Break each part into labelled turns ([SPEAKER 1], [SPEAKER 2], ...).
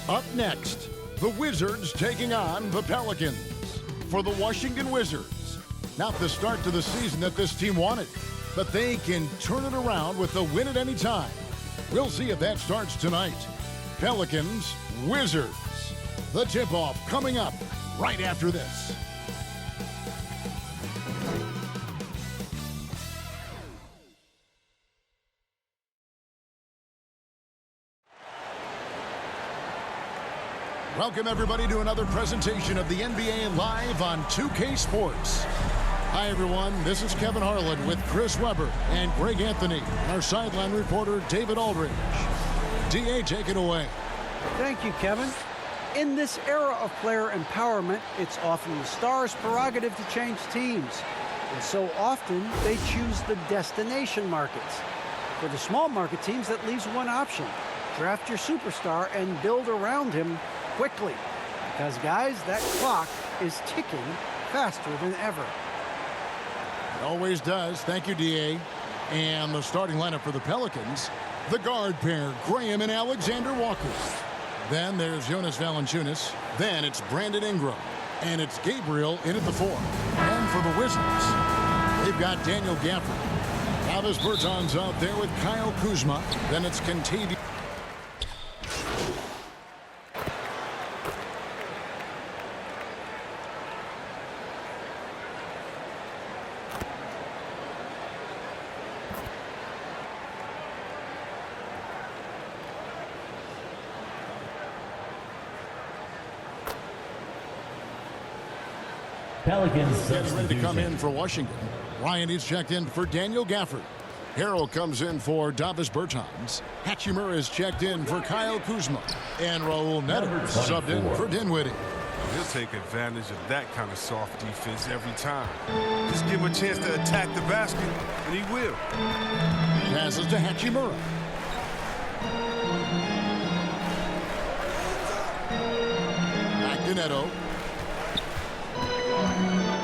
[SPEAKER 1] Up next, the Wizards taking on the Pelicans. For the Washington Wizards, not the start to the season that this team wanted, but they can turn it around with a win at any time. We'll see if that starts tonight. Pelicans, Wizards. The tip-off coming up right after this. Welcome, everybody, to another presentation of the NBA Live on 2K Sports. Hi, everyone. This is Kevin Harlan with Chris Webber and Greg Anthony, and our sideline reporter, David Aldridge. D.A., take it away.
[SPEAKER 2] Thank you, Kevin. In this era of player empowerment, it's often the star's prerogative to change teams. And so often, they choose the destination markets. For the small market teams, that leaves one option. Draft your superstar and build around him quickly. Because, guys, that clock is ticking faster than ever.
[SPEAKER 1] It always does. Thank you, D.A. And the starting lineup for the Pelicans, the guard pair, Graham and Alexander Walker. Then there's Jonas Valanciunas. Then it's Brandon Ingram. And it's Gabriel in at the 4. And for the Wizards, they've got Daniel Gafford. Davis Bertans out there with Kyle Kuzma. Then it's Kentavious.
[SPEAKER 3] Pelicans
[SPEAKER 1] Getting ready to come in for Washington. Ryan is checked in for Daniel Gafford. Harrell comes in for Davis Bertans. Hachimura is checked in for Kyle Kuzma. And Raul Neto subbed in for Dinwiddie.
[SPEAKER 4] He'll take advantage of that kind of soft defense every time. Just give him a chance to attack the basket, and he will.
[SPEAKER 1] Passes to Hachimura. Back to Neto.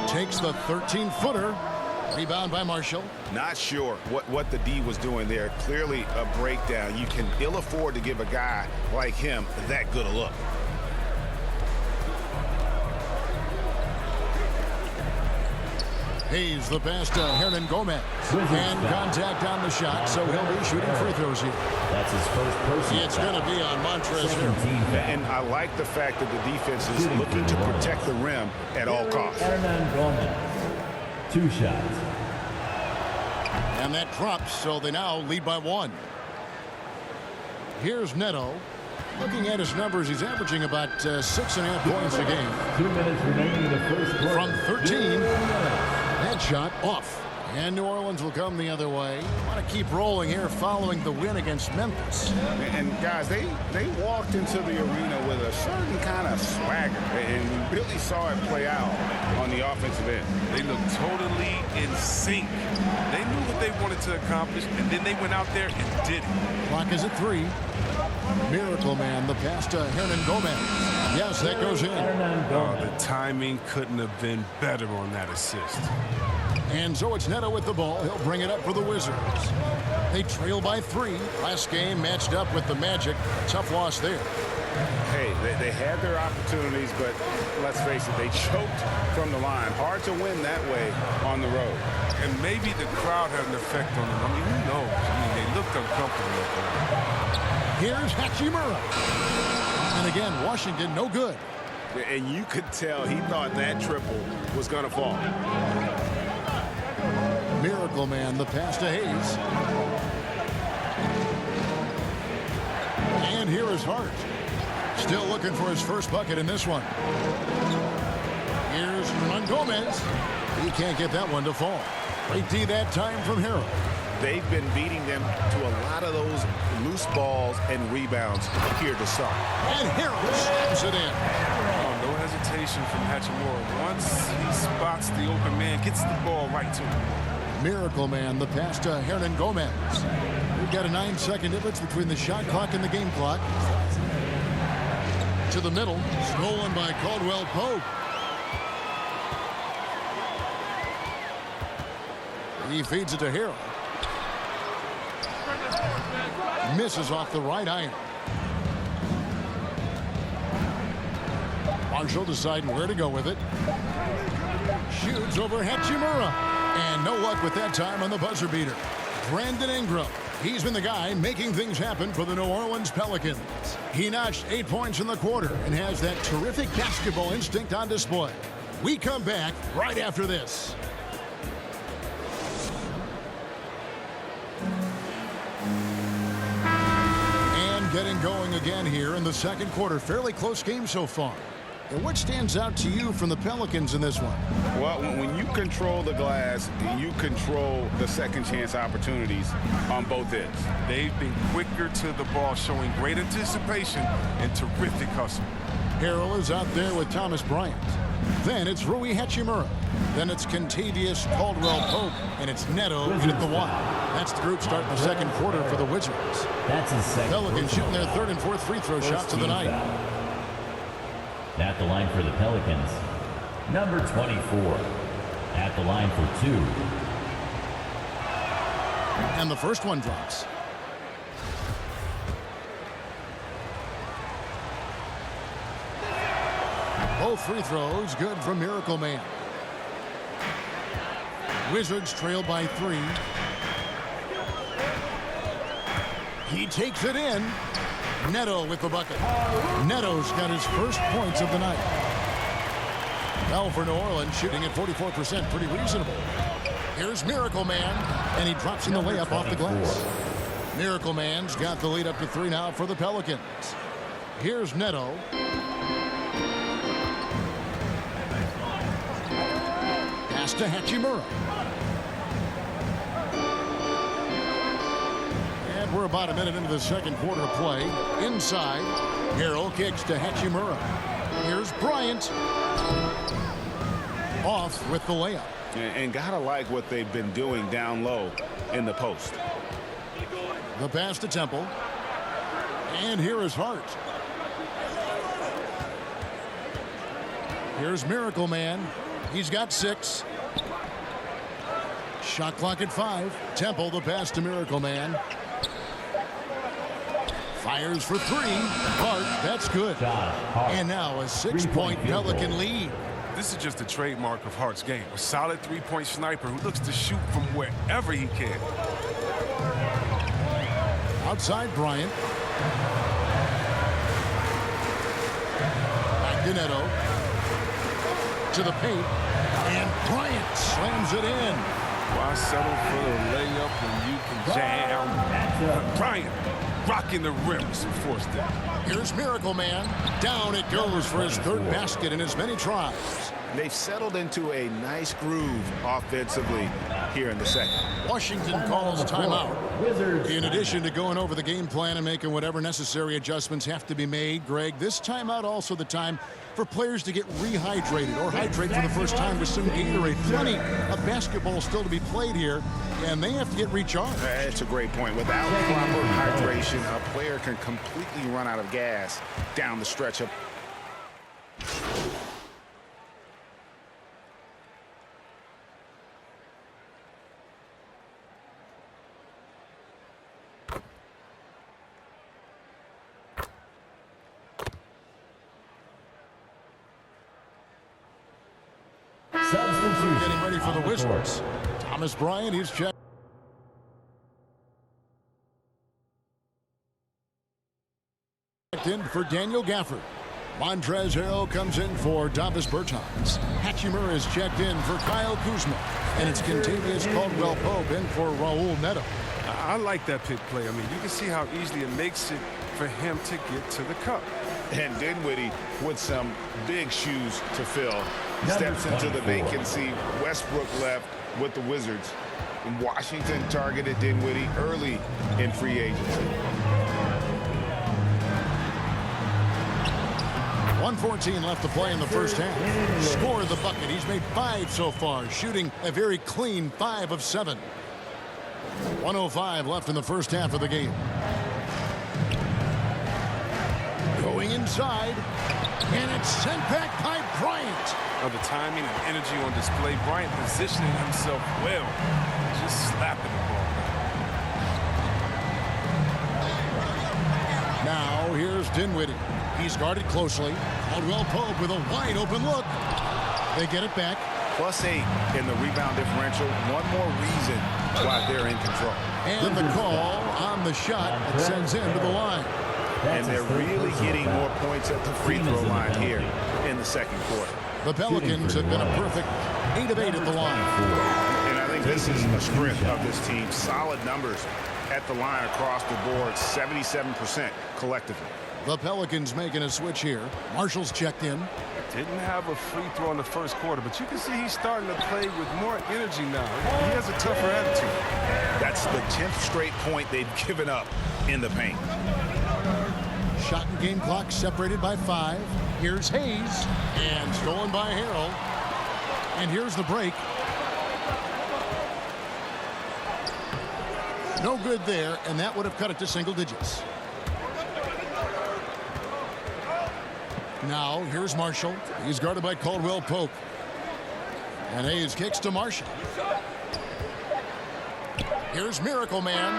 [SPEAKER 1] Takes the 13-footer. Rebound by Marshall.
[SPEAKER 5] Not sure what the D was doing there. Clearly a breakdown. You can ill afford to give a guy like him that good a look.
[SPEAKER 1] Hayes the pass to Hernan Gomez. And contact on the shot, so he'll be shooting free throws here.
[SPEAKER 3] That's his first personal.
[SPEAKER 1] It's going to be on Montrezl Harrell.
[SPEAKER 5] And I like the fact that the defense is looking to protect the rim at all costs.
[SPEAKER 3] Hernan Gomez. 2 shots.
[SPEAKER 1] And that drops, so they now lead by 1. Here's Neto. Looking at his numbers, he's averaging about 6.5 points a game.
[SPEAKER 3] 2 minutes remaining in the first quarter.
[SPEAKER 1] From 13, that shot off. And New Orleans will come the other way. Want to keep rolling here following the win against Memphis.
[SPEAKER 5] And guys, they walked into the arena with a certain kind of swagger. And we really saw it play out on the offensive end.
[SPEAKER 4] They looked totally in sync. They knew what they wanted to accomplish, and then they went out there and did it.
[SPEAKER 1] Clock is at 3. Miracle Man, the pass to Hernan Gomez. Yes, that goes in.
[SPEAKER 4] The timing couldn't have been better on that assist.
[SPEAKER 1] And so it's Neto with the ball. He'll bring it up for the Wizards. They trail by 3. Last game matched up with the Magic. Tough loss there.
[SPEAKER 5] Hey, they had their opportunities, but let's face it, they choked from the line. Hard to win that way on the road.
[SPEAKER 4] And maybe the crowd had an effect on them. I mean, who knows? I mean, they looked uncomfortable up there.
[SPEAKER 1] Here's Hachimura. And again, Washington, no good.
[SPEAKER 5] And you could tell he thought that triple was going to fall.
[SPEAKER 1] Miracle Man, the pass to Hayes. And here is Hart. Still looking for his first bucket in this one. Here's Hernan Gomez. He can't get that one to fall. Great D that time from Harrell.
[SPEAKER 5] They've been beating them to a lot of those loose balls and rebounds here to start.
[SPEAKER 1] And Harrell slams it in.
[SPEAKER 4] Oh, no hesitation from Hachimura. Once he spots the open man, gets the ball right to him.
[SPEAKER 1] Miracle Man, the pass to Hernan Gomez. We've got a 9-second difference between the shot clock and the game clock. To the middle, stolen by Caldwell Pope. He feeds it to Harrell. Misses off the right iron. Marshall deciding where to go with it. Shoots over Hachimura. And no luck with that time on the buzzer beater. Brandon Ingram. He's been the guy making things happen for the New Orleans Pelicans. He notched 8 points in the quarter and has that terrific basketball instinct on display. We come back right after this. And getting going again here in the second quarter. Fairly close game so far. And what stands out to you from the Pelicans in this one?
[SPEAKER 5] Well, when you control the glass, you control the second chance opportunities on both ends.
[SPEAKER 4] They've been quicker to the ball, showing great anticipation and terrific hustle.
[SPEAKER 1] Harrell is out there with Thomas Bryant. Then it's Rui Hachimura. Then it's Contavious Caldwell-Pope. And it's Neto in at the one. That's the group starting the second quarter for the Wizards.
[SPEAKER 3] That's his second.
[SPEAKER 1] Pelicans shooting their third and fourth free throw shots of the night.
[SPEAKER 3] At the line for the Pelicans, number 24. At the line for 2.
[SPEAKER 1] And the first one drops. Both free throws good from Miracle Man. Wizards trail by 3. He takes it in. Neto with the bucket. Neto's got his first points of the night. Well, for New Orleans, shooting at 44%, pretty reasonable. Here's Miracle Man, and he drops in the layup off the glass. Miracle Man's got the lead up to 3 now for the Pelicans. Here's Neto. Pass to Hachimura. And we're about a minute into the second quarter of play. Inside, Harrell kicks to Hachimura. Here's Bryant. Off with the layup.
[SPEAKER 5] And gotta like what they've been doing down low in the post.
[SPEAKER 1] The pass to Temple. And here is Hart. Here's Miracle Man. He's got 6. Shot clock at 5. Temple, the pass to Miracle Man. Fires for 3. Hart, that's good. And now a 6-point Pelican lead.
[SPEAKER 4] This is just a trademark of Hart's game. A solid three-point sniper who looks to shoot from wherever he can.
[SPEAKER 1] Outside Bryant. Back to Neto. To the paint. And Bryant slams it in.
[SPEAKER 4] Why settle for the layup when you can jam? Bryant rocking the rim with some force there.
[SPEAKER 1] Here's Miracle Man. Down it goes for his third basket in as many tries.
[SPEAKER 5] They've settled into a nice groove offensively here in the second.
[SPEAKER 1] Washington calls timeout. In addition to going over the game plan and making whatever necessary adjustments have to be made, Greg, this timeout also the time for players to get rehydrated or hydrate for the first time with some Gatorade. Plenty of basketball still to be played here, and they have to get recharged.
[SPEAKER 5] That's a great point. Without proper hydration, a player can completely run out of gas down the stretch of.
[SPEAKER 1] Getting ready for the Wizards. Thomas Bryant, he's checked in for Daniel Gafford. Montrezl Harrell comes in for Davis Bertans. Hachimura is checked in for Kyle Kuzma. And it's Contavious Caldwell-Pope in for Raul Neto.
[SPEAKER 4] I like that pick play. I mean, you can see how easily it makes it for him to get to the cup.
[SPEAKER 5] And Dinwiddie with some big shoes to fill. Steps into the vacancy. Westbrook left with the Wizards. And Washington targeted Dinwiddie early in free agency.
[SPEAKER 1] 1:14 left to play in the first half. Scored the bucket. He's made 5 so far, shooting a very clean 5 of 7. 1:05 left in the first half of the game. Going inside, and it's sent back by Bryant.
[SPEAKER 4] Now the timing and energy on display. Bryant positioning himself well, just slapping the ball.
[SPEAKER 1] Now here's Dinwiddie. He's guarded closely. Caldwell Pope with a wide open look. They get it back.
[SPEAKER 5] +8 in the rebound differential. One more reason why they're in control.
[SPEAKER 1] And the call on the shot that sends him to the line.
[SPEAKER 5] And they're really getting more points at the free throw line here in the second quarter.
[SPEAKER 1] The Pelicans have been a perfect 8 of 8 at the line.
[SPEAKER 5] And I think this is a strength of this team. Solid numbers at the line across the board, 77% collectively.
[SPEAKER 1] The Pelicans making a switch here. Marshall's checked in.
[SPEAKER 4] Didn't have a free throw in the first quarter, but you can see he's starting to play with more energy now. He has a tougher attitude.
[SPEAKER 5] That's the 10th straight point they've given up in the paint.
[SPEAKER 1] Shot and game clock separated by 5. Here's Hayes. And stolen by Harrell. And here's the break. No good there, and that would have cut it to single digits. Now, here's Marshall. He's guarded by Caldwell Pope. And Hayes kicks to Marshall. Here's Miracle Man.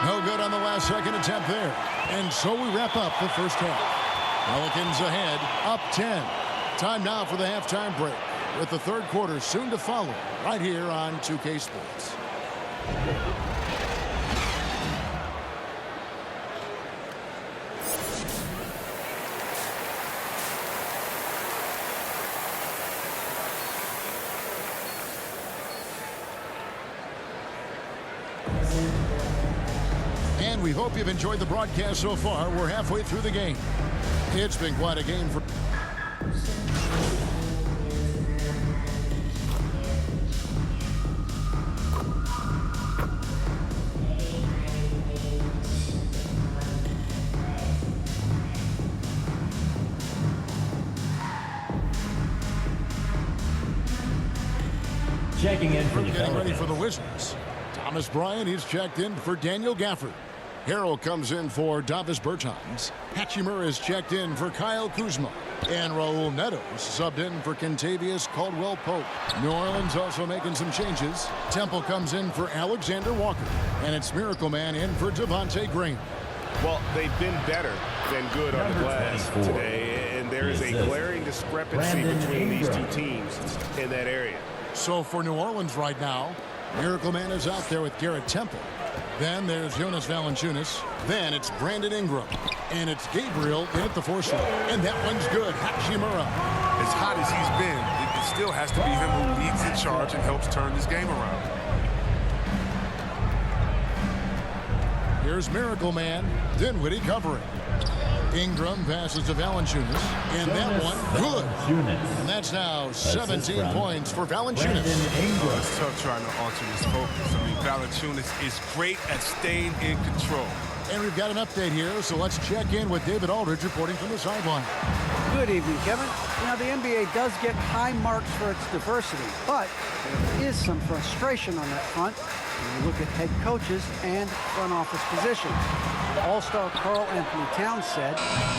[SPEAKER 1] No good on the last second attempt there. And so we wrap up the first half. Pelicans ahead, up 10. Time now for the halftime break, with the third quarter soon to follow, right here on 2K Sports. And we hope you've enjoyed the broadcast so far. We're halfway through the game. It's been quite a game for...
[SPEAKER 3] Checking in for the
[SPEAKER 1] Getting ready
[SPEAKER 3] Pelicans.
[SPEAKER 1] for the Wizards. Thomas Bryant, he's checked in for Daniel Gafford. Harrell comes in for Davis Bertans. Hachimura is checked in for Kyle Kuzma. And Raul Neto subbed in for Kentavious Caldwell-Pope. New Orleans also making some changes. Temple comes in for Alexander Walker. And it's Miracle Man in for Devontae Graham.
[SPEAKER 5] Well, they've been better than good on the glass
[SPEAKER 3] 24.
[SPEAKER 5] today, and there is a glaring discrepancy
[SPEAKER 3] Brandon
[SPEAKER 5] between these two
[SPEAKER 3] Ingram.
[SPEAKER 5] teams in that area.
[SPEAKER 1] So for New Orleans right now, Miracle Man is out there with Garrett Temple. Then there's Jonas Valanciunas. Then it's Brandon Ingram. And it's Gabriel in at the 4 slot. And that one's good. Hachimura.
[SPEAKER 4] As hot as he's been, it still has to be him who leads the charge and helps turn this game around.
[SPEAKER 1] Here's Miracle Man. Dinwiddie covering. Ingram passes to Valanciunas. And that one, good.
[SPEAKER 3] Valanciunas.
[SPEAKER 1] And that's now 17
[SPEAKER 3] from
[SPEAKER 1] points for
[SPEAKER 3] Brandon
[SPEAKER 1] Valanciunas.
[SPEAKER 3] Ingram.
[SPEAKER 4] It's tough trying to alter his focus. I mean, Valanciunas is great at staying in control.
[SPEAKER 1] And we've got an update here, so let's check in with David Aldridge reporting from the sideline.
[SPEAKER 2] Good evening, Kevin. Now, the NBA does get high marks for its diversity, but there is some frustration on that front when you look at head coaches and front office positions. All-star Karl Anthony Towns said,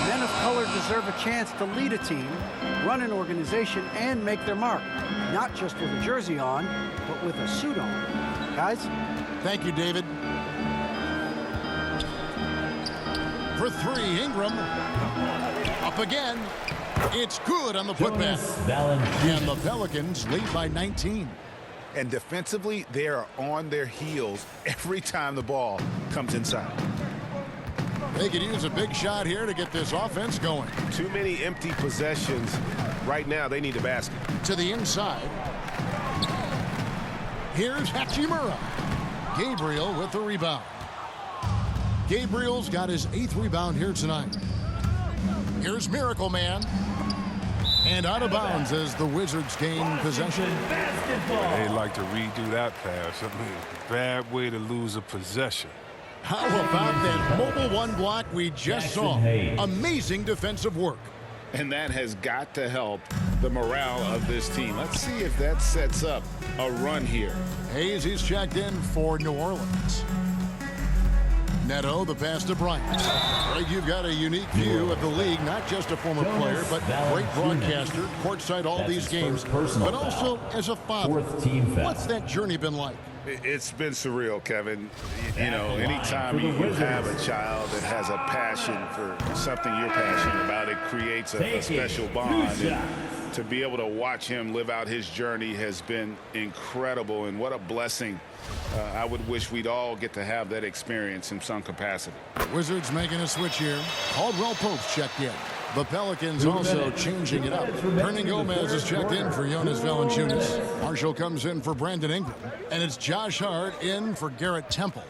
[SPEAKER 2] men of color deserve a chance to lead a team, run an organization, and make their mark, not just with a jersey on, but with a suit on. Guys?
[SPEAKER 1] Thank you, David. For 3, Ingram. Up again. It's good on the putback.
[SPEAKER 3] Jonas Valanciunas.
[SPEAKER 1] And the Pelicans lead by 19.
[SPEAKER 5] And defensively, they are on their heels every time the ball comes inside.
[SPEAKER 1] They could use a big shot here to get this offense going.
[SPEAKER 5] Too many empty possessions. Right now, they need a basket.
[SPEAKER 1] To the inside. Here's Hachimura. Gabriel with the rebound. Gabriel's got his 8th rebound here tonight. Here's Miracle Man. And out of bounds as the Wizards gain possession.
[SPEAKER 4] They like to redo that pass. I mean, bad way to lose a possession.
[SPEAKER 1] How about that mobile 1 block we just
[SPEAKER 3] Jackson
[SPEAKER 1] saw?
[SPEAKER 3] Hayes.
[SPEAKER 1] Amazing defensive work.
[SPEAKER 5] And that has got to help the morale of this team. Let's see if that sets up a run here.
[SPEAKER 1] Hayes, he's checked in for New Orleans. Neto, the pass to Bryant. Greg, you've got a unique view of the league, not just a former player, but great broadcaster, courtside all
[SPEAKER 3] That's
[SPEAKER 1] these
[SPEAKER 3] his
[SPEAKER 1] games,
[SPEAKER 3] first personal
[SPEAKER 1] but also
[SPEAKER 3] foul.
[SPEAKER 1] as a father.
[SPEAKER 3] 4th team foul.
[SPEAKER 1] What's that journey been like?
[SPEAKER 5] It's been surreal, Kevin. You know, anytime you have a child that has a passion for something you're passionate about, it creates a special bond. And to be able to watch him live out his journey has been incredible, and what a blessing. I would wish we'd all get to have that experience in some capacity.
[SPEAKER 1] Wizards making a switch here. Caldwell Pope's checked in. The Pelicans also changing it up. Hernan Gomez is checked in for Jonas Valanciunas. Marshall comes in for Brandon Ingram. And it's Josh Hart in for Garrett Temple.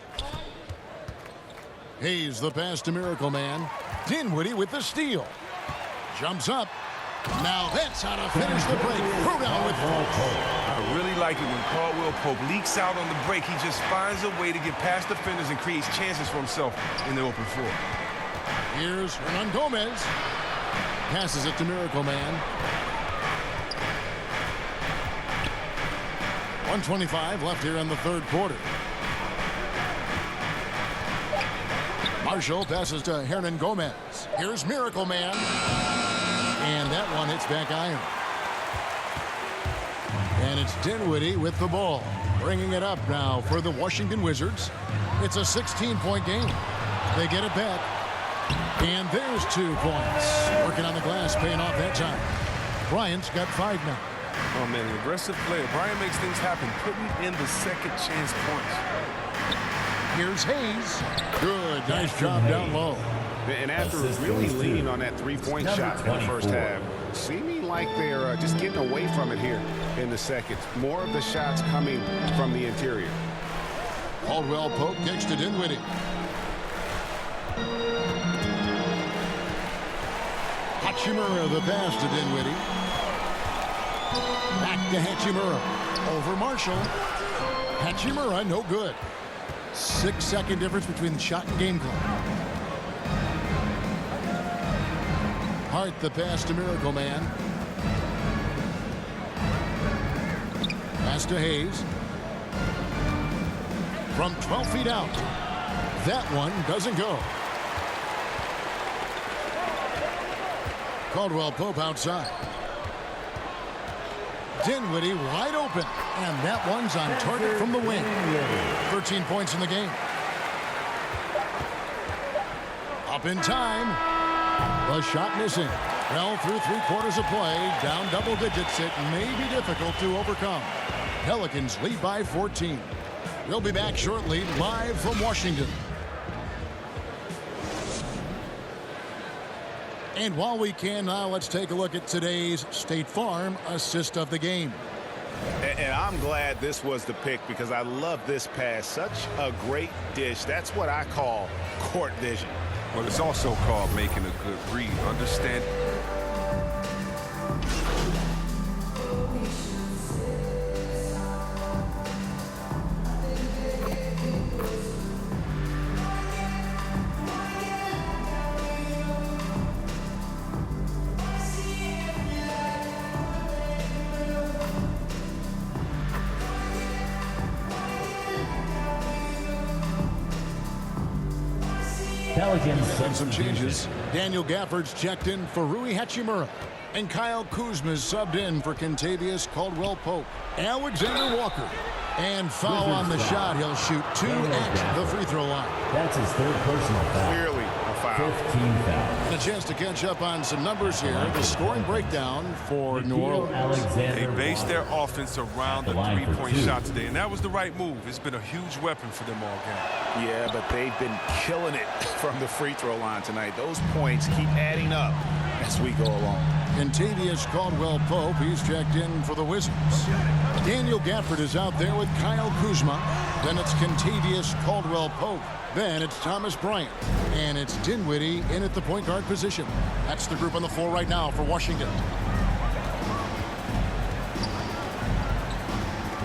[SPEAKER 1] Hayes the pass to Miracle Man. Dinwiddie with the steal. Jumps up. Now that's how to finish the break. Throw down with
[SPEAKER 4] I really like it when Caldwell Pope leaks out on the break. He just finds a way to get past defenders and creates chances for himself in the open floor.
[SPEAKER 1] Here's Hernan Gomez. Passes it to Miracle Man. 1:25 left here in the third quarter. Marshall passes to Hernan Gomez. Here's Miracle Man. And that one hits back iron. And it's Dinwiddie with the ball. Bringing it up now for the Washington Wizards. It's a 16-point game. They get it back. And there's 2 points. Working on the glass, paying off that time. Bryant's got 5 now.
[SPEAKER 4] Oh, man, an aggressive player. Bryant makes things happen, putting in the second chance points.
[SPEAKER 1] Here's Hayes. Good. Nice job down low.
[SPEAKER 5] And after really leaning on that three-point shot in the first half, seeming like they're just getting away from it here in the second. More of the shots coming from the interior.
[SPEAKER 1] Caldwell Pope kicks to Dinwiddie. Hachimura the pass to Dinwiddie. Back to Hachimura. Over Marshall. Hachimura no good. 6-second difference between the shot and game clock. Hart the pass to Miracle Man. Pass to Hayes. From 12 feet out. That one doesn't go. Caldwell Pope outside. Dinwiddie wide open. And that one's on target from the wing. 13 points in the game. Up in time. The shot missing. Well, through 3 quarters of play, down double digits, it may be difficult to overcome. Pelicans lead by 14. We'll be back shortly, live from Washington. And while we can now, let's take a look at today's State Farm assist of the game.
[SPEAKER 5] And I'm glad this was the pick because I love this pass. Such a great dish. That's what I call court vision.
[SPEAKER 4] But it's also called making a good read. Understand?
[SPEAKER 3] Pelicans
[SPEAKER 1] And some changes. Daniel Gafford's checked in for Rui Hachimura. And Kyle Kuzma's subbed in for Kentavious Caldwell-Pope. Alexander Walker. And foul on the shot. He'll shoot 2 at the free throw line.
[SPEAKER 3] That's his 3rd personal foul.
[SPEAKER 5] Clearly a foul.
[SPEAKER 3] 15 fouls.
[SPEAKER 1] And a chance to catch up on some numbers here. The scoring breakdown for New Orleans.
[SPEAKER 4] They based their offense around the three-point shot today, and that was the right move. It's been a huge weapon for them all game.
[SPEAKER 5] Yeah, but they've been killing it from the free throw line tonight. Those points keep adding up as we go along.
[SPEAKER 1] Kentavious Caldwell-Pope, he's checked in for the Wizards. Daniel Gafford is out there with Kyle Kuzma. Then it's Kentavious Caldwell-Pope. Then it's Thomas Bryant. And it's Dinwiddie in at the point guard position. That's the group on the floor right now for Washington.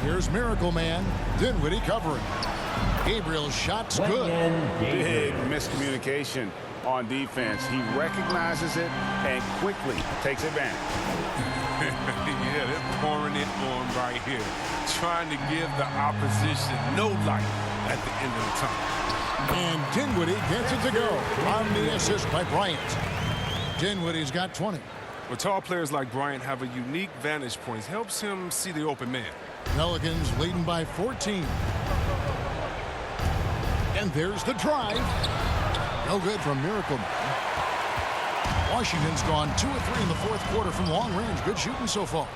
[SPEAKER 1] Here's Miracle Man. Dinwiddie covering. Gabriel's shot's good.
[SPEAKER 5] Big miscommunication on defense. He recognizes it and quickly takes advantage.
[SPEAKER 4] Yeah, they're pouring it on right here, trying to give the opposition no light at the end of the tunnel.
[SPEAKER 1] And Dinwiddie gets it to go on the assist by Bryant. Dinwiddie's got 20.
[SPEAKER 4] But tall players like Bryant have a unique vantage point. Helps him see the open man.
[SPEAKER 1] Pelicans leading by 14. And there's the drive. No good from Miracle Man. Washington's gone 2 of 3 in the fourth quarter from long range. Good shooting so far.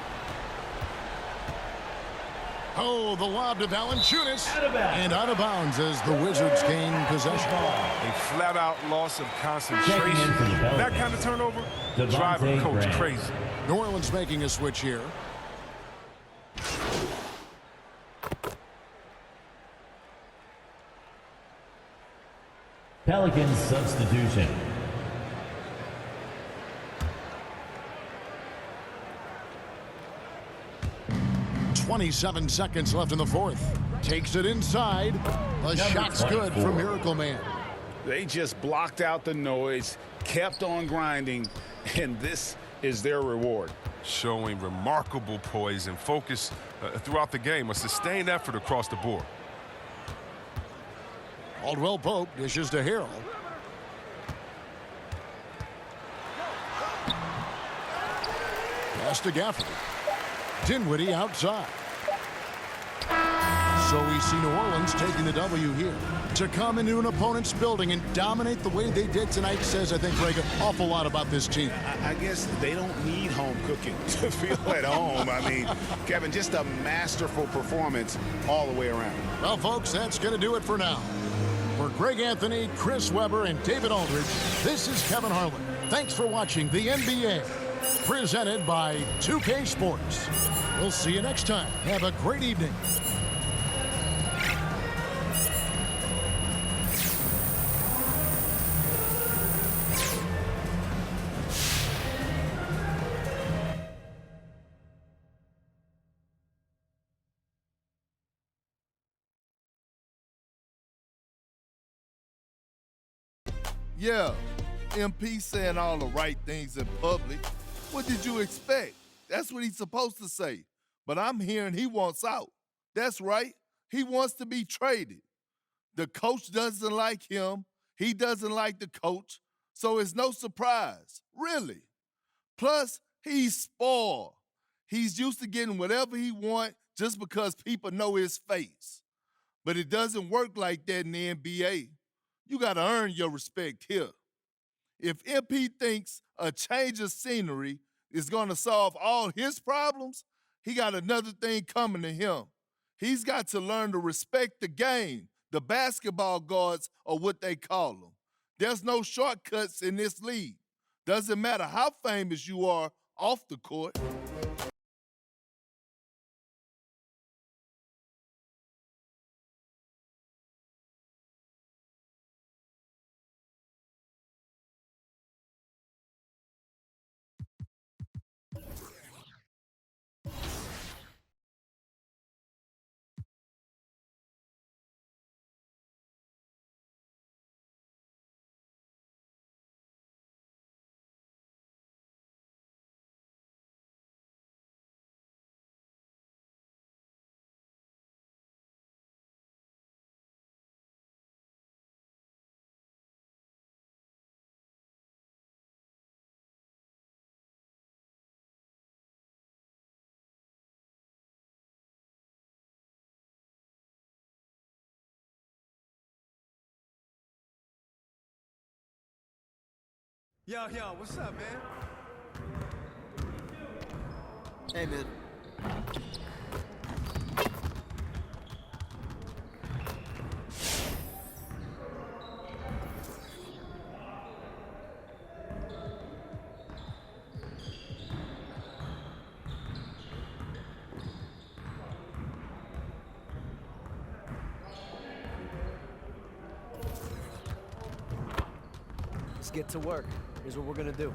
[SPEAKER 1] Oh, the lob to Valanciunas. And out of bounds as the Wizards gain possession.
[SPEAKER 4] A flat-out loss of concentration. That kind of turnover, driving coach crazy.
[SPEAKER 1] New Orleans making a switch here.
[SPEAKER 3] Pelicans substitution.
[SPEAKER 1] 27 seconds left in the fourth. Takes it inside. The shot's good from Miracle Man.
[SPEAKER 5] They just blocked out the noise, kept on grinding, and this is their reward.
[SPEAKER 4] Showing remarkable poise and focus throughout the game. A sustained effort across the board.
[SPEAKER 1] Caldwell Pope dishes to Harrell. Pass to Gafford. Dinwiddie outside. So we see New Orleans taking the W here. To come into an opponent's building and dominate the way they did tonight says, I think, Greg, an awful lot about this team.
[SPEAKER 5] I guess they don't need home cooking to feel at home. I mean, Kevin, just a masterful performance all the way around.
[SPEAKER 1] Well, folks, that's going to do it for now. For Greg Anthony, Chris Webber, and David Aldridge, this is Kevin Harlan. Thanks for watching the NBA, presented by 2K Sports. We'll see you next time. Have a great evening.
[SPEAKER 6] Yeah, MP saying all the right things in public. What did you expect? That's what he's supposed to say. But I'm hearing he wants out. That's right. He wants to be traded. The coach doesn't like him. He doesn't like the coach. So it's no surprise, really. Plus, he's spoiled. He's used to getting whatever he wants just because people know his face. But it doesn't work like that in the NBA. You got to earn your respect here. If MP thinks a change of scenery is going to solve all his problems, he got another thing coming to him. He's got to learn to respect the game. The basketball gods are what they call them. There's no shortcuts in this league. Doesn't matter how famous you are off the court.
[SPEAKER 7] Yo, what's up, man? Hey, man. Let's get to work. Here's what we're gonna do.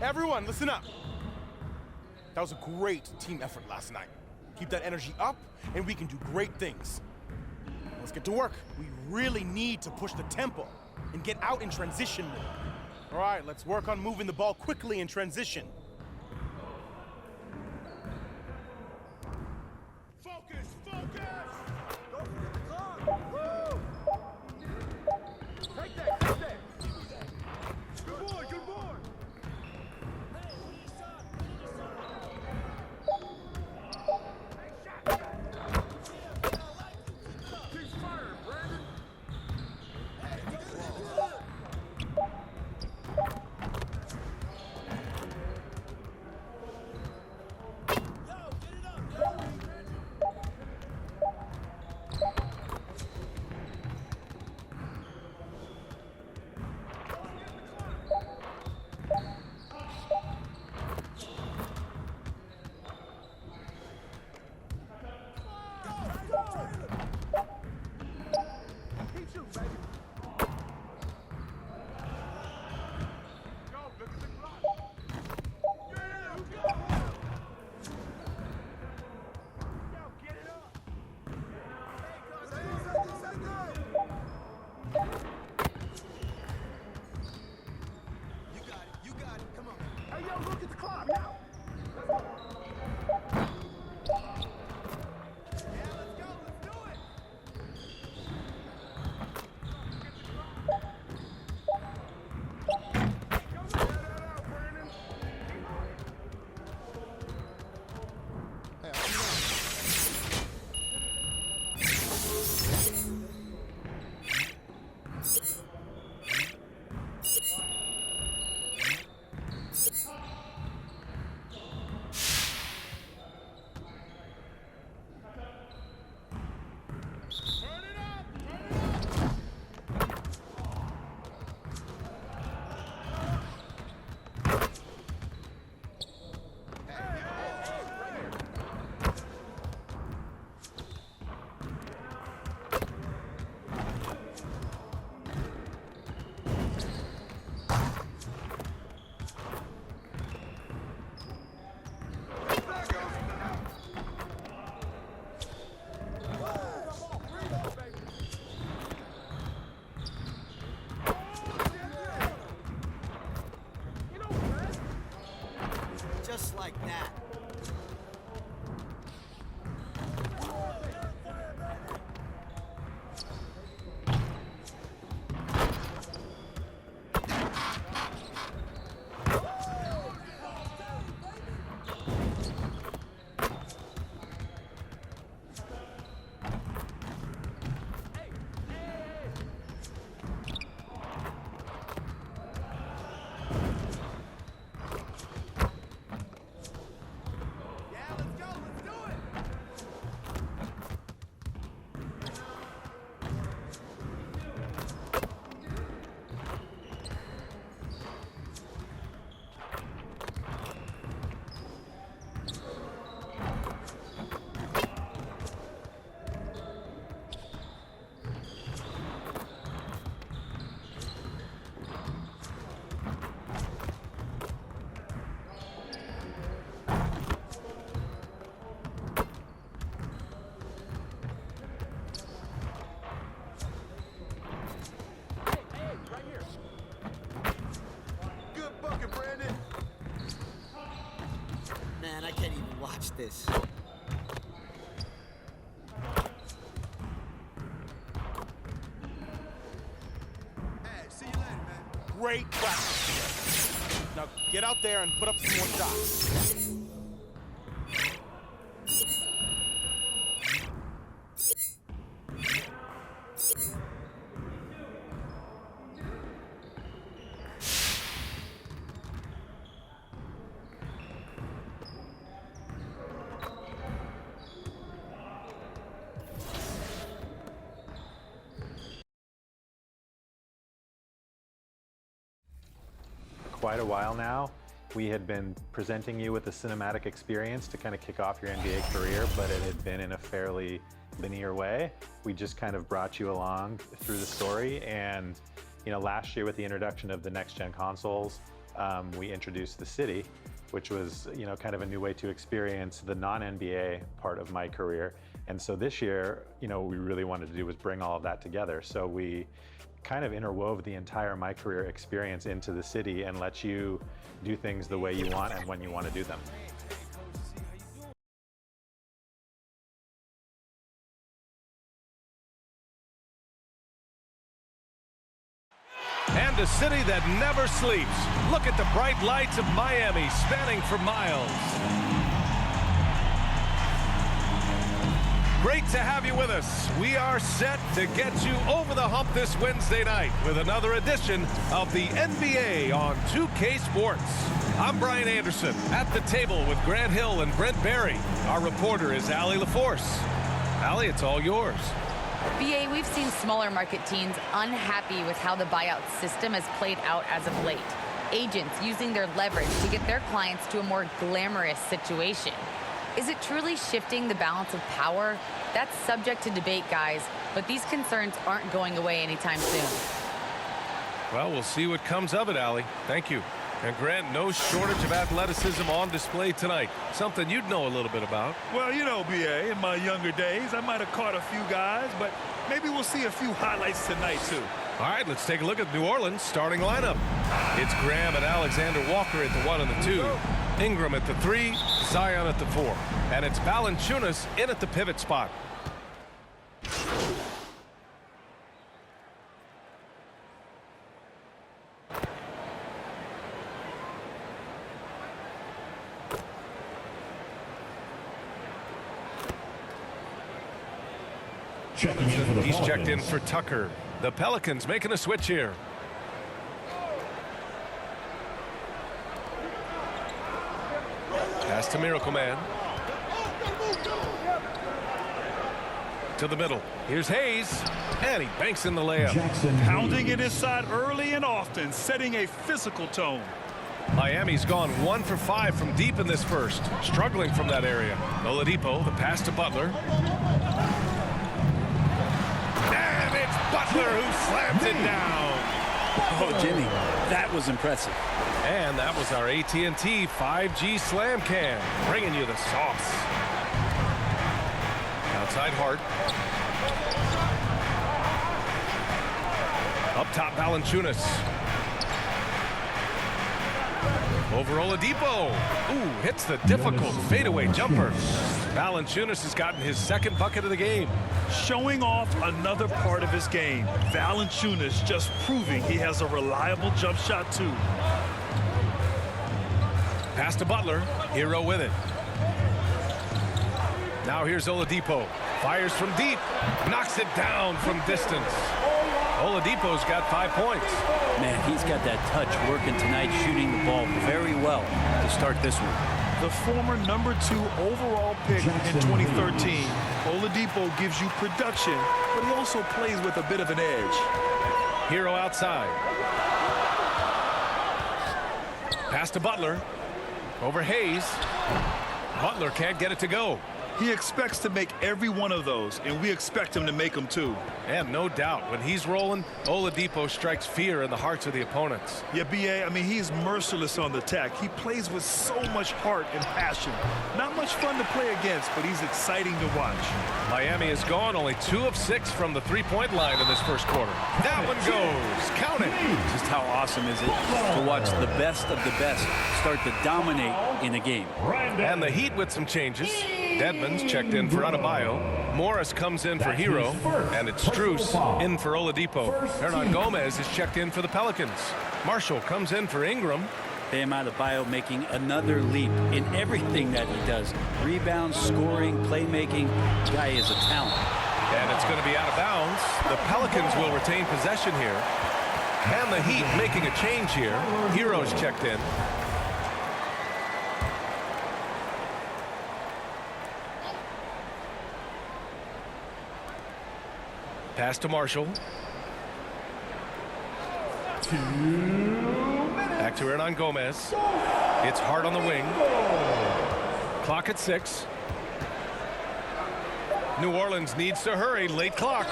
[SPEAKER 8] Everyone, listen up. That was a great team effort last night. Keep that energy up, and we can do great things. Let's get to work. We really need to push the tempo and get out in transition mode. All right, let's work on moving the ball quickly in transition.
[SPEAKER 4] Focus, focus!
[SPEAKER 7] Don't forget the clock. Woo!
[SPEAKER 4] Take that, take that! Good boy, good boy! Keep firing, Brandon! Keep shooting, baby! Go, look at the clock! Yeah, go! Yo, get it up!
[SPEAKER 7] You got it, come on.
[SPEAKER 4] Hey, yo, look at the clock now!
[SPEAKER 7] Yeah, let's go, let's do it. Just like that. Yeah, let's go, let's do it. Hey, right here. Good bucket, Brandon. Man, I can't even watch this. Hey, see you later, man.
[SPEAKER 8] Great practice. Now get out there and put up some more shots.
[SPEAKER 9] Quite a while now, we had been presenting you with a cinematic experience to kind of kick off your NBA career, but it had been in a fairly linear way. We just kind of brought you along through the story, and last year with the introduction of the next-gen consoles, we introduced the city, which was, you know, kind of a new way to experience the non-NBA part of my career. And so this year, you know, what we really wanted to do was bring all of that together. So we kind of interwove the entire my career experience into the city and let you do things the way you want and when you want to do them.
[SPEAKER 10] And a city that never sleeps. Look at the bright lights of Miami spanning for miles. Great to have you with us. We are set to get you over the hump this Wednesday night with another edition of the NBA on 2K Sports. I'm Brian Anderson at the table with Grant Hill and Brent Barry. Our reporter is Allie LaForce. Allie, it's all yours.
[SPEAKER 11] BA, we've seen smaller market teams unhappy with how the buyout system has played out as of late. Agents using their leverage to get their clients to a more glamorous situation. Is it truly shifting the balance of power? That's subject to debate, guys, but these concerns aren't going away anytime soon.
[SPEAKER 10] Well, we'll see what comes of it, Allie. Thank you. And Grant, no shortage of athleticism on display tonight. Something you'd know a little bit about.
[SPEAKER 12] Well, you know, BA, in my younger days, I might have caught a few guys, but maybe we'll see a few highlights tonight, too.
[SPEAKER 10] All right, let's take a look at New Orleans' starting lineup. It's Graham and Alexander Walker at the 1 and the 2. Ingram at the 3, Zion at the 4. And it's Valanciunas in at the pivot spot. He's checked in for Tucker. The Pelicans making a switch here. Pass to Miracle Man. To the middle. Here's Hayes. And he banks in the layup.
[SPEAKER 12] Pounding it inside early and often, setting a physical tone.
[SPEAKER 10] Miami's gone 1 for 5 from deep in this first. Struggling from that area. Oladipo, the pass to Butler. And it's Butler who slams it down.
[SPEAKER 13] Oh, Jimmy, that was impressive.
[SPEAKER 10] And that was our AT&T 5G Slam Cam, bringing you the sauce. Outside Hart. Up top, Valanciunas. Over Oladipo. Ooh, hits the difficult fadeaway jumper. Valanciunas has gotten his second bucket of the game.
[SPEAKER 12] Showing off another part of his game. Valanciunas just proving he has a reliable jump shot, too.
[SPEAKER 10] Pass to Butler. Hero with it. Now here's Oladipo. Fires from deep. Knocks it down from distance. Oladipo's got 5 points.
[SPEAKER 13] Man, he's got that touch working tonight, shooting the ball very well to start this one.
[SPEAKER 12] The former number 2 overall pick in 2013. Oladipo gives you production, but he also plays with a bit of an edge.
[SPEAKER 10] Hero outside. Pass to Butler. Over Hayes. Butler can't get it to go.
[SPEAKER 12] He expects to make every one of those, and we expect him to make them too.
[SPEAKER 10] And no doubt, when he's rolling, Oladipo strikes fear in the hearts of the opponents.
[SPEAKER 12] Yeah, BA, I mean, he's merciless on the attack. He plays with so much heart and passion. Not much fun to play against, but he's exciting to watch.
[SPEAKER 10] Miami is gone only 2 of 6 from the three-point line in this first quarter. That one goes. Count it.
[SPEAKER 13] Just how awesome is it to watch the best of the best start to dominate in a game.
[SPEAKER 10] And the Heat with some changes. Dedmon's checked in for Adebayo. Morris comes in for Hero. And it's Strus in for Oladipo. Hernan Gomez is checked in for the Pelicans. Marshall comes in for Ingram.
[SPEAKER 13] Bam Adebayo making another leap in everything that he does. Rebounds, scoring, playmaking. Guy is a talent.
[SPEAKER 10] And it's going to be out of bounds. The Pelicans will retain possession here. And the Heat making a change here. Hero's checked in. Pass to Marshall. Back to Hernan Gomez. It's Hart on the wing. Clock at 6. New Orleans needs to hurry. Late clock.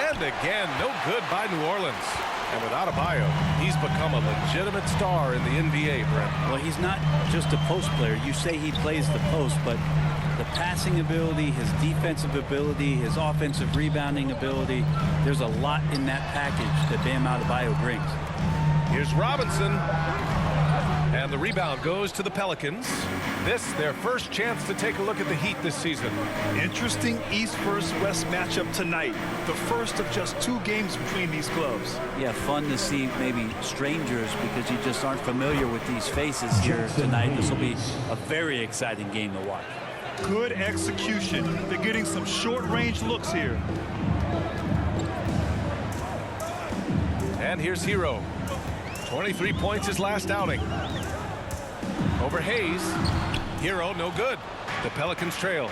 [SPEAKER 10] And again, no good by New Orleans. And without Adebayo, he's become a legitimate star in the NBA, Brent.
[SPEAKER 13] Well, he's not just a post player. You say he plays the post, but the passing ability, his defensive ability, his offensive rebounding ability, there's a lot in that package that Bam Adebayo brings.
[SPEAKER 10] Here's Robinson. And the rebound goes to the Pelicans. This, their first chance to take a look at the Heat this season.
[SPEAKER 12] Interesting East versus West matchup tonight. The first of just 2 games between these clubs.
[SPEAKER 13] Yeah, fun to see maybe strangers because you just aren't familiar with these faces here tonight. This will be a very exciting game to watch.
[SPEAKER 12] Good execution. They're getting some short-range looks here.
[SPEAKER 10] And here's Hero. 23 points his last outing. Over Hayes. Hero, no good. The Pelicans trail.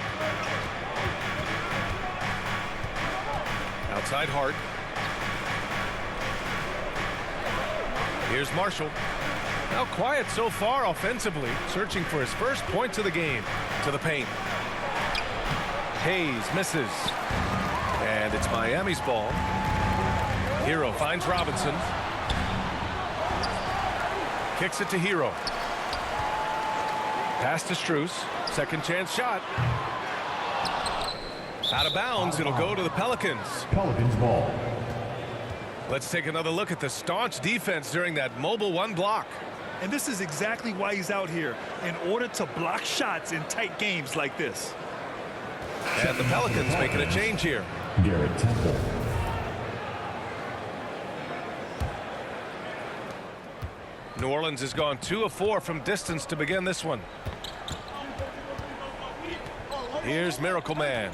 [SPEAKER 10] Outside Hart. Here's Marshall. Now quiet so far offensively, searching for his first points of the game. To the paint. Hayes misses. And it's Miami's ball. Hero finds Robinson. Kicks it to Hero. Pass to Strus. Second chance shot. Out of bounds. It'll go to the Pelicans.
[SPEAKER 3] Pelicans ball.
[SPEAKER 10] Let's take another look at the staunch defense during that mobile 1 block.
[SPEAKER 12] And this is exactly why he's out here, in order to block shots in tight games like this.
[SPEAKER 10] And the Pelicans making a change here.
[SPEAKER 3] Garrett Temple.
[SPEAKER 10] New Orleans has gone 2 of 4 from distance to begin this one. Here's Miracle Man.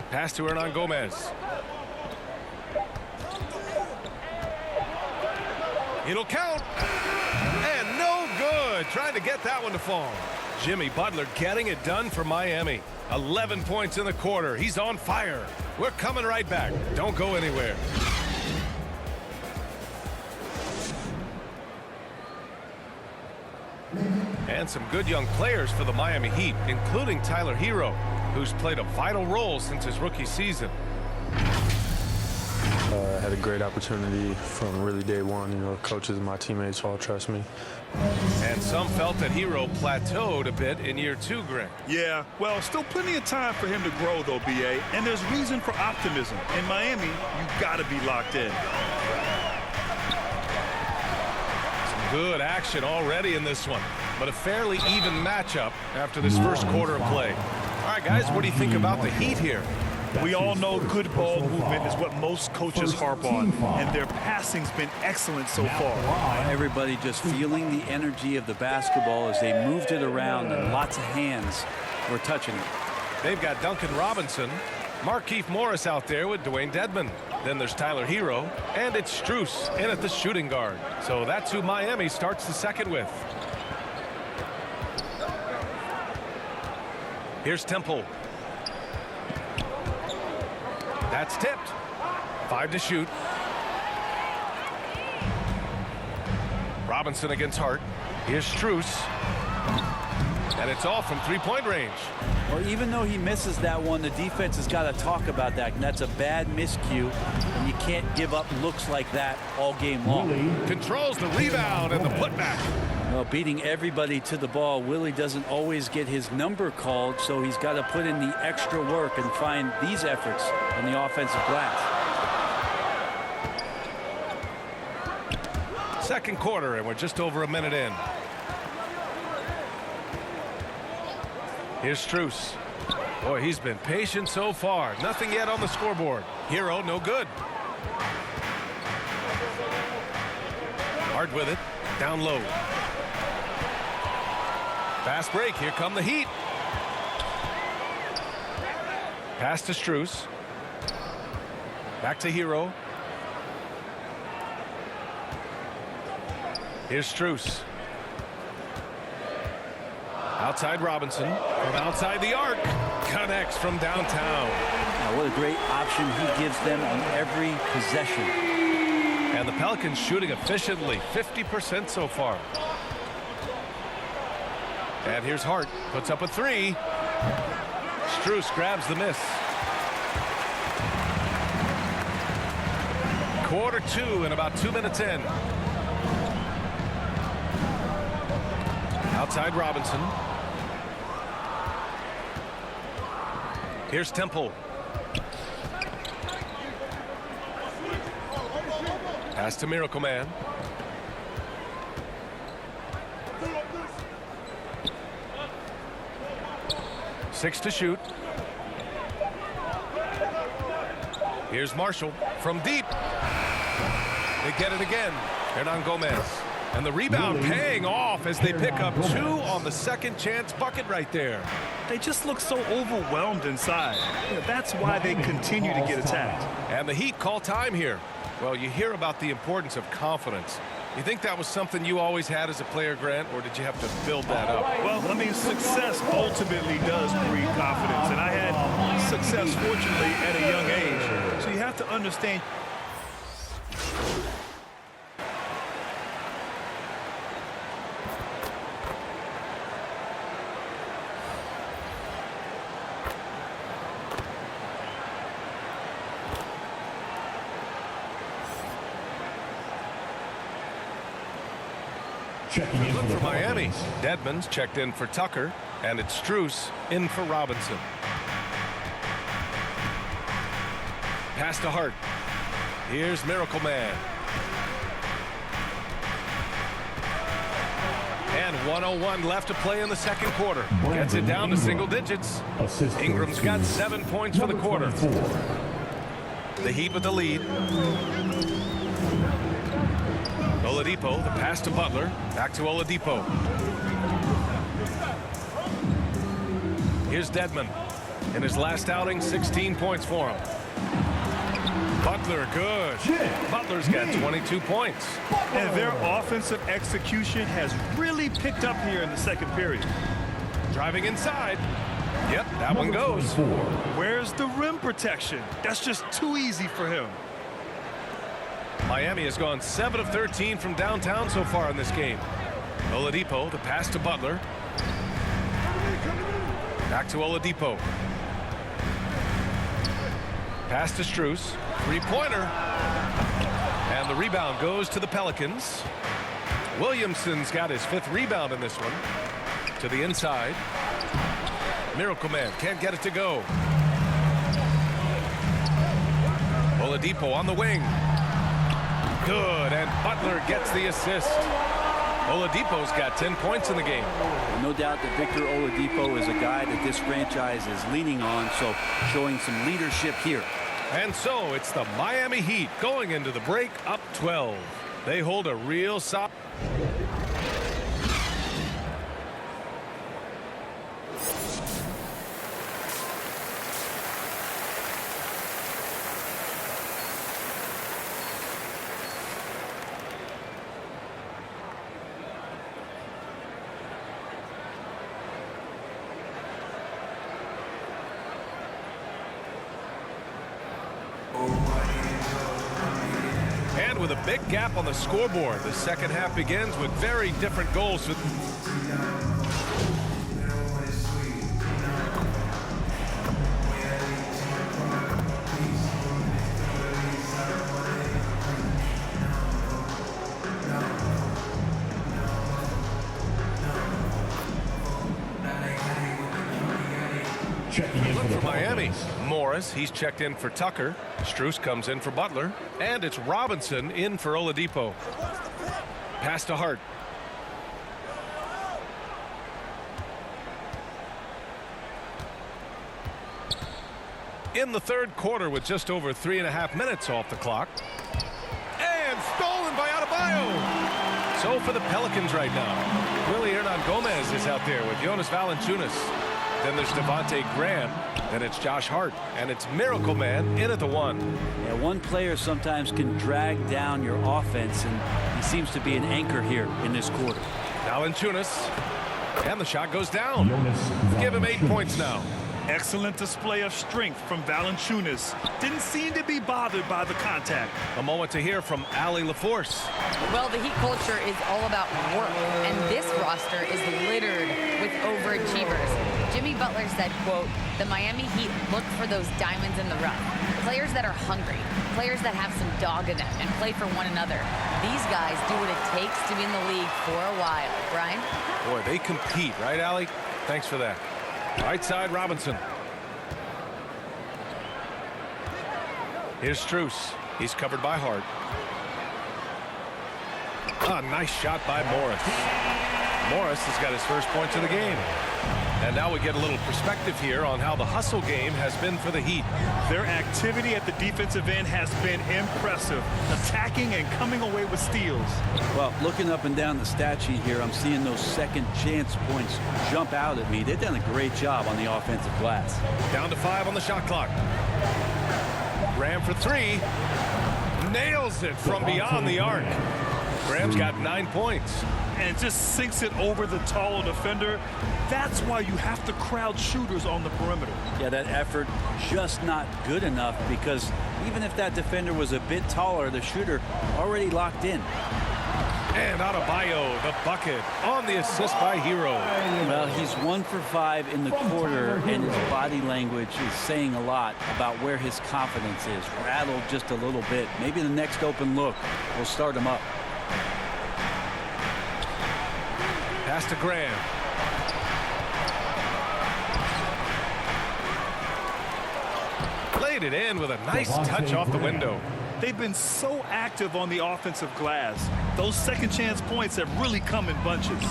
[SPEAKER 10] Pass to Hernan Gomez. It'll count. And no good. Trying to get that one to fall. Jimmy Butler getting it done for Miami. 11 points in the quarter. He's on fire. We're coming right back. Don't go anywhere. And some good young players for the Miami Heat, including Tyler Hero, who's played a vital role since his rookie season.
[SPEAKER 14] I had a great opportunity from really day one. You know, coaches and my teammates all trust me.
[SPEAKER 10] And some felt that Hero plateaued a bit in year 2, Greg.
[SPEAKER 12] Yeah, well, still plenty of time for him to grow, though, B.A., and there's reason for optimism. In Miami, you got to be locked in.
[SPEAKER 10] Some good action already in this one, but a fairly even matchup after this first quarter of play. All right, guys, what do you think about the Heat here?
[SPEAKER 12] We all know good ball movement is what most coaches harp on, and their passing's been excellent so far.
[SPEAKER 13] Everybody just feeling the energy of the basketball as they moved it around, and lots of hands were touching it.
[SPEAKER 10] They've got Duncan Robinson, Markieff Morris out there with Dwayne Dedmon. Then there's Tyler Hero, and it's Strus in at the shooting guard. So that's who Miami starts the second with. Here's Temple. That's tipped. 5 to shoot. Robinson against Hart. Here's Strus. And it's all from 3-point range.
[SPEAKER 13] Well, even though he misses that one, the defense has got to talk about that. And that's a bad miscue. And you can't give up looks like that all game long.
[SPEAKER 10] Controls the rebound and the putback.
[SPEAKER 13] Well, beating everybody to the ball, Willie doesn't always get his number called, so he's got to put in the extra work and find these efforts on the offensive glass.
[SPEAKER 10] Second quarter, and we're just over a minute in. Here's Strus. Boy, he's been patient so far. Nothing yet on the scoreboard. Hero, no good. Hart with it. Down low. Fast break. Here come the Heat. Pass to Strus. Back to Hero. Here's Strus. Outside Robinson. From outside the arc. Connects from downtown.
[SPEAKER 13] Now, what a great option he gives them on every possession.
[SPEAKER 10] And the Pelicans shooting efficiently. 50% so far. And here's Hart. Puts up a 3. Strus grabs the miss. Quarter 2 and about 2 minutes in. Outside Robinson. Here's Temple. Pass to Miracle Man. Six to shoot. Here's Marshall from deep. They get it again. Hernan Gomez. And the rebound paying off as they pick up 2 on the second chance bucket right there.
[SPEAKER 12] They just look so overwhelmed inside. That's why they continue to get attacked.
[SPEAKER 10] And the Heat call time here. Well, you hear about the importance of confidence. You think that was something you always had as a player, Grant, or did you have to build that up?
[SPEAKER 12] Well, I mean, success ultimately does breed confidence. And I had success, fortunately, at a young age. So you have to understand.
[SPEAKER 10] Checking in for Miami. Dedmon's checked in for Tucker, and it's Strus in for Robinson. Pass to Hart. Here's Miracle Man. And 1:01 left to play in the second quarter. Gets it down to single digits. Ingram's got 7 points for the quarter. The Heat with the lead. Oladipo, the pass to Butler. Back to Oladipo. Here's Dedmon. In his last outing, 16 points for him. Butler, good. Butler's got 22 points.
[SPEAKER 12] And their offensive execution has really picked up here in the second period.
[SPEAKER 10] Driving inside. Yep, that one goes.
[SPEAKER 12] Where's the rim protection? That's just too easy for him.
[SPEAKER 10] Miami has gone 7 of 13 from downtown so far in this game. Oladipo, the pass to Butler. Back to Oladipo. Pass to Strus. Three-pointer. And the rebound goes to the Pelicans. Williamson's got his 5th rebound in this one. To the inside. Miracle Man can't get it to go. Oladipo on the wing. Good, and Butler gets the assist. Oladipo's got 10 points in the game.
[SPEAKER 13] No doubt that Victor Oladipo is a guy that this franchise is leaning on, so showing some leadership here.
[SPEAKER 10] And so it's the Miami Heat going into the break up 12. They hold a real solid. And with a big gap on the scoreboard, the second half begins with very different goals.
[SPEAKER 3] Checking in
[SPEAKER 10] for Miami. Morris, he's checked in for Tucker. Strus comes in for Butler. And it's Robinson in for Oladipo. Pass to Hart. In the third quarter with just over 3.5 minutes off the clock. And stolen by Adebayo. So for the Pelicans right now, Willie Hernan Gomez is out there with Jonas Valanciunas. Then there's Devontae Graham. Then it's Josh Hart. And it's Miracle Man in at the 1.
[SPEAKER 13] Yeah, one player sometimes can drag down your offense, and he seems to be an anchor here in this quarter.
[SPEAKER 10] Valanciunas. And the shot goes down. Give him 8 points now.
[SPEAKER 12] Excellent display of strength from Valanciunas. Didn't seem to be bothered by the contact.
[SPEAKER 10] A moment to hear from Allie LaForce.
[SPEAKER 11] Well, the Heat culture is all about work, and this roster is littered with overachievers. Jimmy Butler said, quote, "The Miami Heat look for those diamonds in the rough. Players that are hungry, players that have some dog in them and play for one another. These guys do what it takes to be in the league for a while." Brian?
[SPEAKER 10] Boy, they compete, right, Allie? Thanks for that. Right side, Robinson. Here's Strus. He's covered by Hart. Ah, nice shot by Morris. Morris has got his first points of the game. And now we get a little perspective here on how the hustle game has been for the Heat.
[SPEAKER 12] Their activity at the defensive end has been impressive, attacking and coming away with steals.
[SPEAKER 13] Well, looking up and down the stat sheet here, I'm seeing those second chance points jump out at me. They've done a great job on the offensive glass.
[SPEAKER 10] Down to 5 on the shot clock. Graham for 3. Nails it from beyond the arc. Graham's got 9 points.
[SPEAKER 12] And just sinks it over the taller defender. That's why you have to crowd shooters on the perimeter.
[SPEAKER 13] Yeah, that effort just not good enough, because even if that defender was a bit taller, the shooter already locked in.
[SPEAKER 10] And Adebayo, the bucket on the assist by Hero.
[SPEAKER 13] Well, he's 1 for 5 in the quarter, and his body language is saying a lot about where his confidence is. Rattled just a little bit. Maybe the next open look will start him up.
[SPEAKER 10] Pass to Graham. Laid it in with a nice touch off the window.
[SPEAKER 12] They've been so active on the offensive glass. Those second chance points have really come in bunches.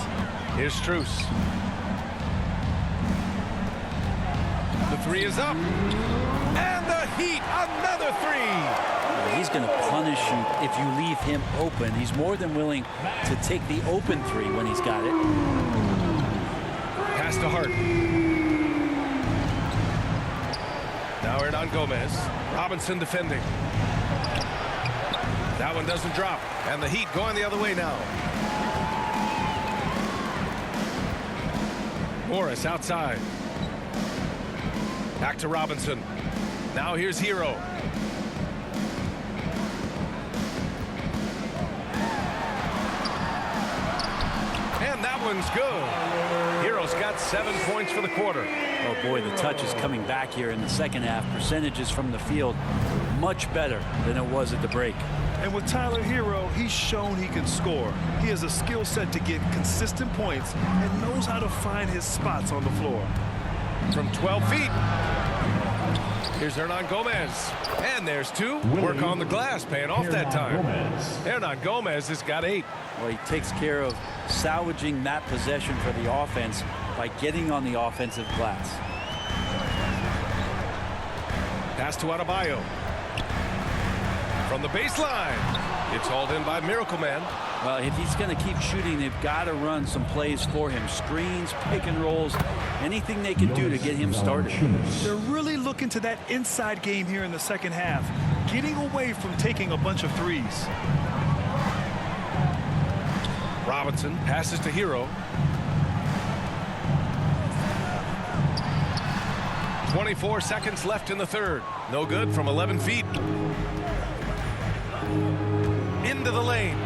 [SPEAKER 10] Here's Strus. The 3 is up. And the Heat, another 3.
[SPEAKER 13] He's going to punish you if you leave him open. He's more than willing to take the open 3 when he's got it.
[SPEAKER 10] Pass to Hart. Now Hernan Gomez. Robinson defending. That one doesn't drop. And the Heat going the other way now. Morris outside. Back to Robinson. Now here's Hero. And that one's good. Hero's got 7 points for the quarter.
[SPEAKER 13] Oh boy, the touch is coming back here in the second half. Percentages from the field much better than it was at the break.
[SPEAKER 12] And with Tyler Hero, he's shown he can score. He has a skill set to get consistent points and knows how to find his spots on the floor.
[SPEAKER 10] From 12 feet. Here's Hernan Gomez. And there's 2. Work on the glass, paying off that time. Hernan Gomez has got 8.
[SPEAKER 13] Well, he takes care of salvaging that possession for the offense by getting on the offensive glass.
[SPEAKER 10] Pass to Adebayo. From the baseline. It's hauled in by Miracle Man.
[SPEAKER 13] Well, if he's going to keep shooting, they've got to run some plays for him. Screens, pick and rolls, anything they can do to get him started.
[SPEAKER 12] They're really looking to that inside game here in the second half, getting away from taking a bunch of threes.
[SPEAKER 10] Robinson passes to Hero. 24 seconds left in the third. No good from 11 feet. Into the lane.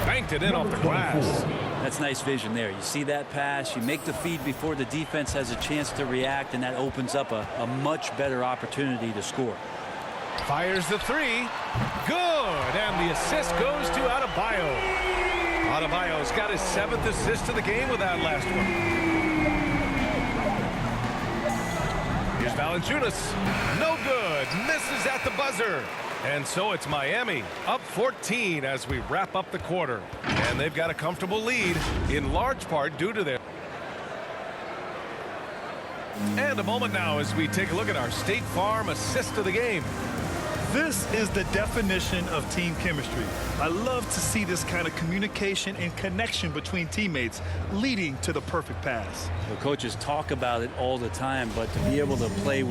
[SPEAKER 10] Banked it in off the glass.
[SPEAKER 13] That's nice vision there. You see that pass, you make the feed before the defense has a chance to react, and that opens up a much better opportunity to score.
[SPEAKER 10] Fires the 3. Good. And the assist goes to Adebayo. Adebayo's got his 7th assist of the game with that last one. Here's Valanciunas. No good. Misses at the buzzer. And so it's Miami up 14 as we wrap up the quarter. And they've got a comfortable lead, in large part due to their... And a moment now as we take a look at our State Farm assist of the game.
[SPEAKER 12] This is the definition of team chemistry. I love to see this kind of communication and connection between teammates leading to the perfect pass.
[SPEAKER 13] The coaches talk about it all the time, but to be able to play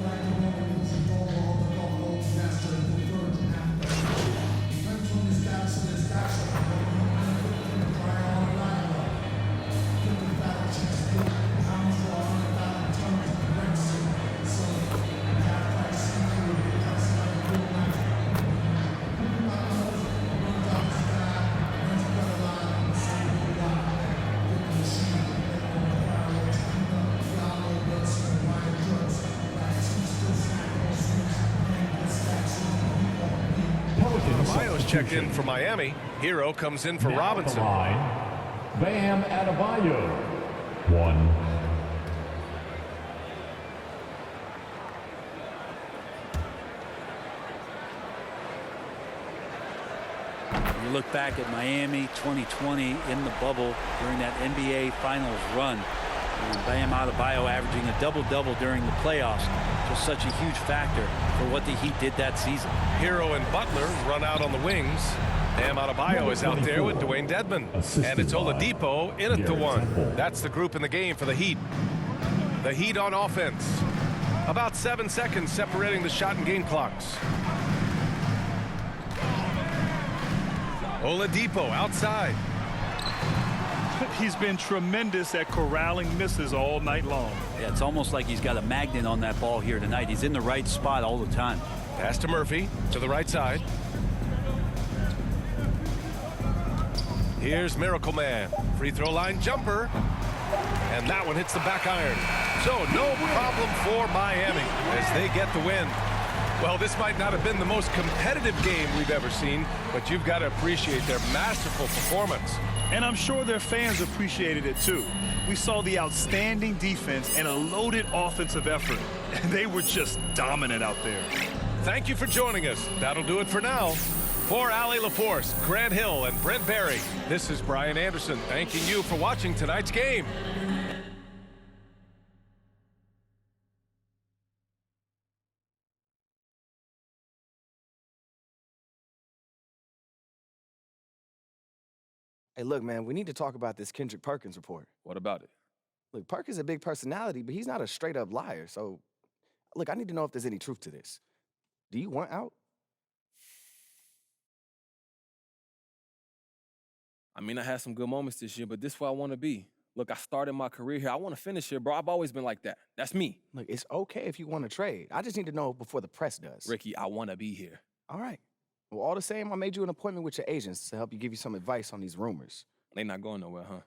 [SPEAKER 10] checked in for Miami. Hero comes in for
[SPEAKER 3] Now
[SPEAKER 10] Robinson.
[SPEAKER 3] the line, Bam Adebayo, 1.
[SPEAKER 13] You look back at Miami 2020 in the bubble during that NBA Finals run. And Bam Adebayo averaging a double-double during the playoffs. Just such a huge factor for what the Heat did that season.
[SPEAKER 10] Hero and Butler run out on the wings. Bam Adebayo is out there with Dwayne Dedmon. And it's Oladipo in at the 1. That's the group in the game for the Heat. The Heat on offense. About 7 seconds separating the shot and game clocks. Oladipo outside.
[SPEAKER 12] He's been tremendous at corralling misses all night long.
[SPEAKER 13] Yeah, it's almost like he's got a magnet on that ball here tonight. He's in the right spot all the time.
[SPEAKER 10] Pass to Murphy to the right side. Here's Miracle Man. Free throw line jumper. And that one hits the back iron. So no problem for Miami as they get the win. Well, this might not have been the most competitive game we've ever seen, but you've got to appreciate their masterful performance.
[SPEAKER 12] And I'm sure their fans appreciated it too. We saw the outstanding defense and a loaded offensive effort. And they were just dominant out there.
[SPEAKER 10] Thank you for joining us. That'll do it for now. For Allie LaForce, Grant Hill, and Brent Barry, this is Brian Anderson thanking you for watching tonight's game.
[SPEAKER 15] Hey, look, man, we need to talk about this Kendrick Perkins report.
[SPEAKER 16] What about it?
[SPEAKER 15] Look, Perkins is a big personality, but he's not a straight-up liar. So, look, I need to know if there's any truth to this. Do you want out?
[SPEAKER 16] I mean, I had some good moments this year, but this is where I want to be. Look, I started my career here. I want to finish here, bro. I've always been like that. That's me.
[SPEAKER 15] Look, it's okay if you want to trade. I just need to know before the press does.
[SPEAKER 16] Ricky, I want to be here.
[SPEAKER 15] All right. Well, all the same, I made you an appointment with your agents to help you give you some advice on these rumors.
[SPEAKER 16] They not going nowhere, huh?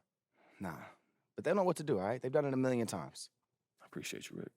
[SPEAKER 15] Nah, but they know what to do, all right? They've done it a million times.
[SPEAKER 16] I appreciate you, Rick.